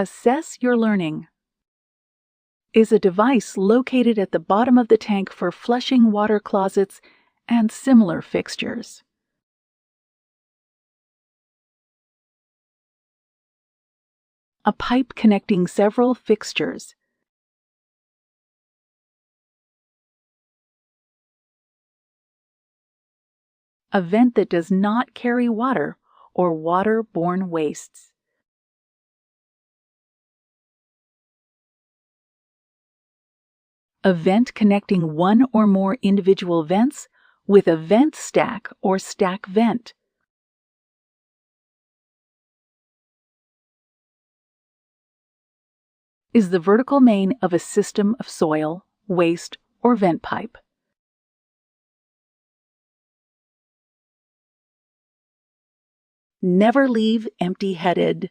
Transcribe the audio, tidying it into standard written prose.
Assess your learning. Is a device located at the bottom of the tank for flushing water closets and similar fixtures. A pipe connecting several fixtures. A vent that does not carry water or water-borne wastes. A vent connecting one or more individual vents with a vent stack or stack vent. Is the vertical main of a system of soil, waste, or vent pipe. Never leave empty-headed.